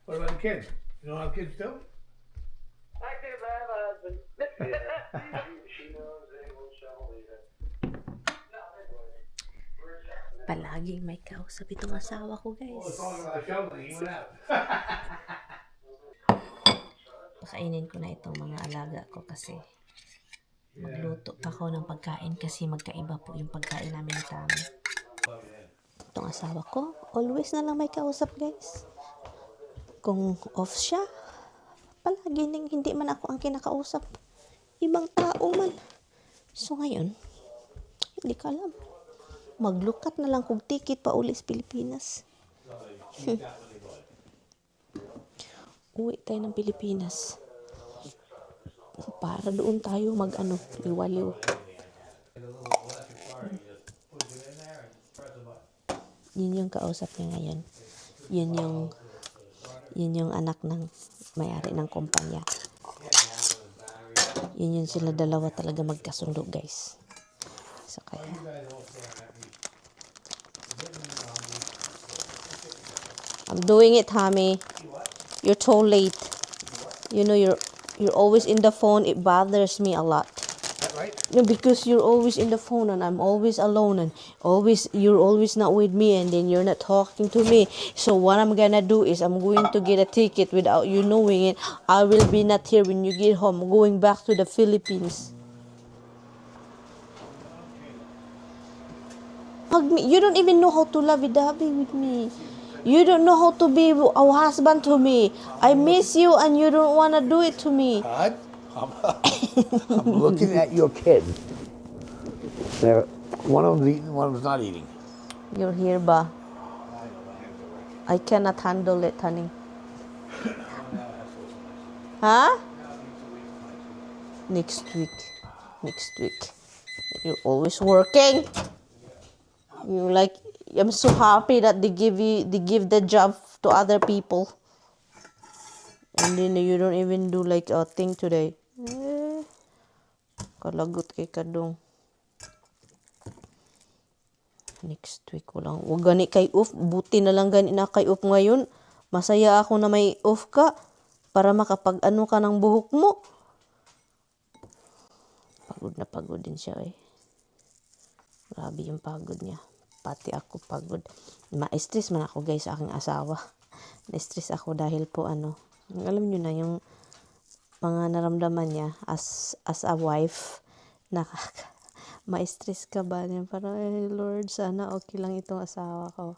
What about the kids? You don't have kids still? I do have a husband. She knows they will shovel even. Palaging may kausap itong asawa ko, Oh, guys. talking about shoveling, he went out. Pakainin ko na itong mga alaga ko kasi magluto pa ako ng pagkain kasi magkaiba po yung pagkain namin ni Tami. Itong asawa ko, always na lang may kausap, guys. Kung off siya, palagi nang hindi man ako ang kinakausap. Ibang tao man. So ngayon, hindi ka alam. Maglukat na lang kung ticket pa uli sa Pilipinas. Uwi tayo ng Pilipinas. Para doon tayo liwaliw. Yun yung kausap niya ngayon. Yun yung anak ng may-ari ng kumpanya. Yun sila dalawa talaga magkasundo, guys. So kaya I'm doing it, Tommy. You're too late. You know you're always in the phone. It bothers me a lot. Is that right? No, because you're always in the phone and I'm always alone and you're always not with me and then you're not talking to me. So what I'm gonna do is I'm going to get a ticket without you knowing it. I will be not here when you get home. I'm going back to the Philippines. Hug me. You don't even know how to lovey-dovey with me. You don't know how to be a husband to me. I miss you and you don't want to do it to me. Todd, I'm looking at your kid. One of them's eating, one of them's not eating. You're here, ba? I cannot handle it, honey. Huh? Next week. You're always working. I'm so happy that they give the job to other people. And then you don't even do like a thing today. Kalagot kay kadong. Next week ko lang. Huwag gani kay off. Buti na lang gani na kay off ngayon. Masaya ako na may off ka. Para makapag-ano ka ng buhok mo. Pagod din siya eh. Grabe yung pagod niya. Pati ako pagod. Ma-stress man ako, guys, sa aking asawa. Na-stress ako dahil po alam nyo na yung mga naramdaman niya as a wife. Ma-stress ka ba niya? Parang, Lord, sana okay lang itong asawa ko.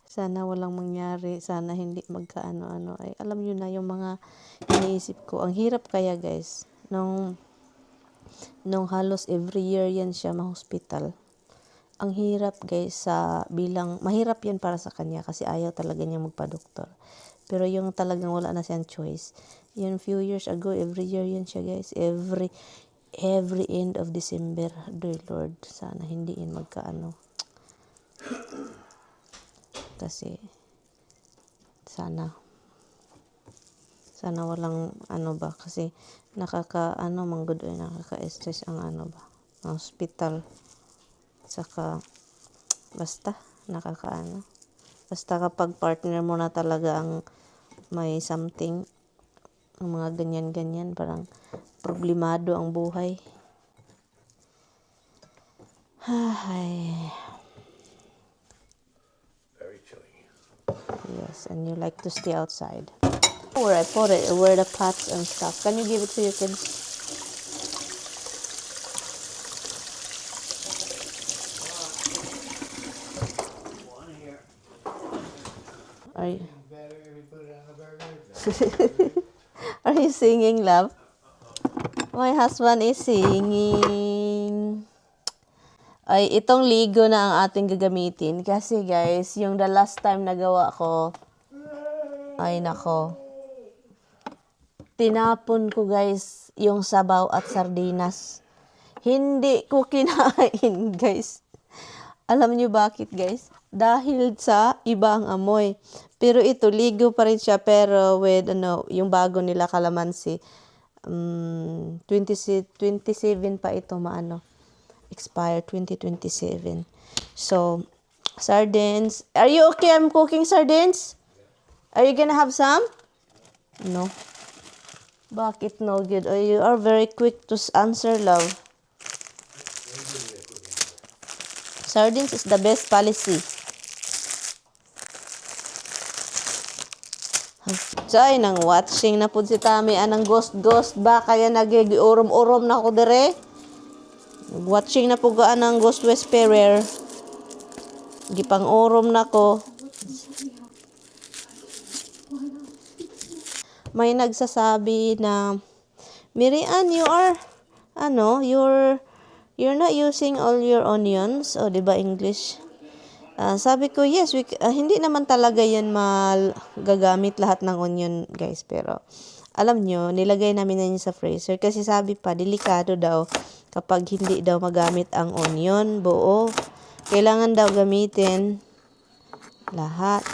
Sana walang mangyari. Sana hindi magkaano-ano. Ay, alam nyo na yung mga iniisip ko. Ang hirap kaya, guys. Nung halos every year yan siya ma-hospital. Ang hirap, guys, mahirap yan para sa kanya kasi ayaw talaga niya magpa-doktor. Pero yung talagang wala na siyang choice. Yung few years ago, every year yan siya, guys. Every end of December. Dear Lord, sana hindi yan magkaano. Kasi sana walang kasi nakaka-stress ang hospital. Saka basta basta kapag partner mo na talaga ang may something, ang mga ganyan parang problemado ang buhay. Ay. Very chilly. Yes, and you like to stay outside. Where I put it, where the pots and stuff. Can you give it to your kids? Are you, are you singing, love? My husband is singing. Ay, itong ligo na ang ating gagamitin. Kasi, guys, yung the last time nagawa ko, ay, nako. Tinapon ko, guys, yung sabaw at sardinas. Hindi ko kinain, guys. Alam niyo bakit, guys? Dahil sa ibang amoy. Pero ito, ligo pa rin siya, pero with, yung bago nila kalamansi. 27 pa ito, expire 2027. So, sardines. Are you okay? I'm cooking sardines? Are you gonna have some? No. Bakit no good? Oh, you are very quick to answer, love. Sardines is the best policy. Chay, nang watching na po si Tami anang ghost ba? Kaya nag-urom-urom na ako dire. Watching na po gaan ng Ghost Whisperer. Gipang urom na ko. May nagsasabi na, Mirian, you are, you're not using all your onions. O, diba English? Sabi ko, yes, hindi naman talaga yan magagamit lahat ng onion, guys. Pero, alam nyo, nilagay namin na yun sa freezer. Kasi sabi pa, delikado daw kapag hindi daw magamit ang onion, buo. Kailangan daw gamitin lahat.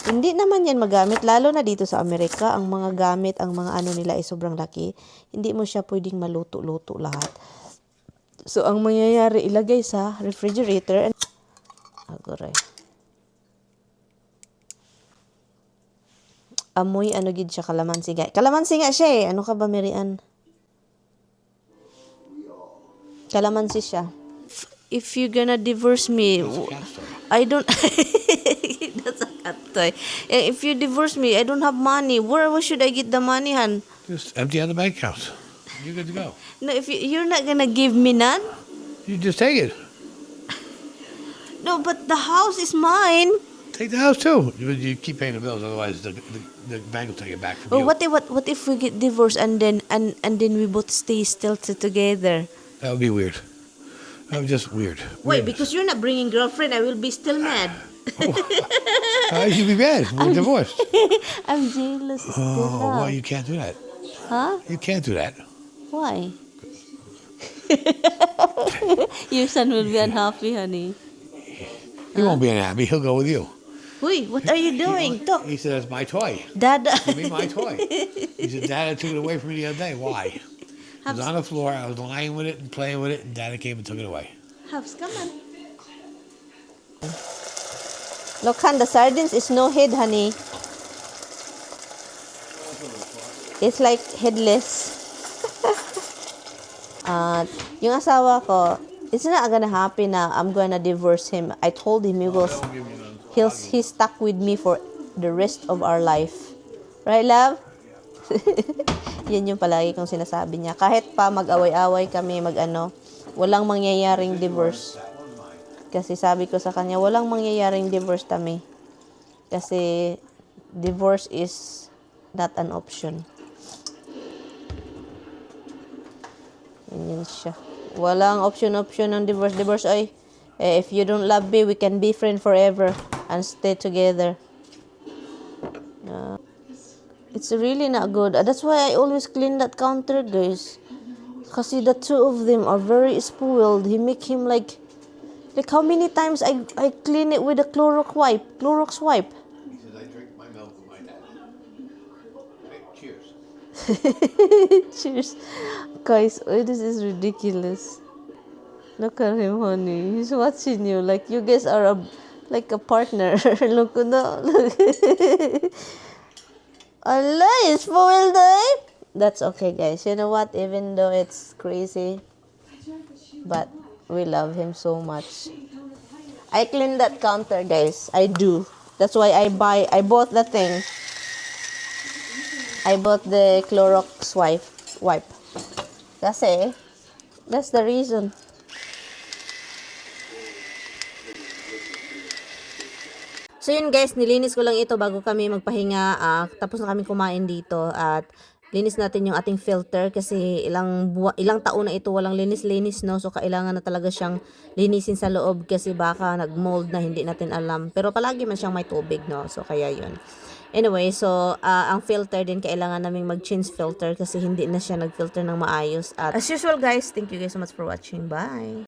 Hindi naman yan magamit, lalo na dito sa Amerika, ang mga gamit, ang mga ano nila ay sobrang laki. Hindi mo siya pwedeng maluto-luto lahat. So, ang mangyayari, ilagay sa refrigerator. Agoray. Amoy, gid siya, kalamansi nga. Kalamansi nga siya eh. Ano ka ba, Mirian? Kalamansi siya. If you're gonna divorce me, I don't... That's a cat toy. If you divorce me, I don't have money. Where should I get the money, Han? Just empty out the bank account. You're good to go. No, if you're not gonna give me none. You just take it. No, but the house is mine. Take the house too. You keep paying the bills, otherwise the bank will take it back from Oh, you. what if we get divorced and then we both stay still together? That would be weird. That would be just weird. Wait, Weirdness. because you're not bringing girlfriend, I will be still mad. You'd be mad. We're divorced. I'm jealous still. Oh, well, you can't do that. Huh? You can't do that. Why? Your son will be unhappy, honey. He won't be unhappy. He'll go with you. Wait, what are you doing? Talk. He said, "That's my toy. Dad. Give me my toy." He said, "Dad took it away from me the other day. Why?" It was on the floor. I was lying with it and playing with it, and Dad came and took it away. Habs, come on. Look, Han, the sardines is no head, honey. It's like headless. Yung asawa ko, it's not gonna happen na I'm gonna divorce him. I told him he's stuck with me for the rest of our life. Right, love? Yan yung palagi kong sinasabi niya. Kahit pa mag-away-away kami, walang mangyayaring divorce. Kasi sabi ko sa kanya, walang mangyayaring divorce kami. Kasi divorce is not an option. Yan siya. Walang option ng divorce. Divorce ay, if you don't love me, we can be friends forever and stay together. It's really not good. That's why I always clean that counter, guys. Kasi the two of them are very spoiled. He make him like how many times I clean it with a Clorox wipe. He says, "I drink my milk with my dad." Okay, cheers. Cheers. Guys, this is ridiculous. Look at him, honey. He's watching you like you guys are like a partner. Look. Allah, it's spoiled, eh? That's okay, guys. You know what? Even though it's crazy, but we love him so much. I clean that counter, guys. I do. That's why I bought the thing. I bought the Clorox wipe. Kasi, that's the reason. So yun guys, nilinis ko lang ito bago kami magpahinga. Tapos na kami kumain dito at linis natin yung ating filter kasi ilang taon na ito walang linis-linis, no? So kailangan na talaga siyang linisin sa loob kasi baka nag-mold na hindi natin alam. Pero palagi man siyang may tubig, no? So kaya yun. Anyway, so ang filter din kailangan naming mag-change filter kasi hindi na siya nag-filter ng maayos. At as usual guys, thank you guys so much for watching. Bye!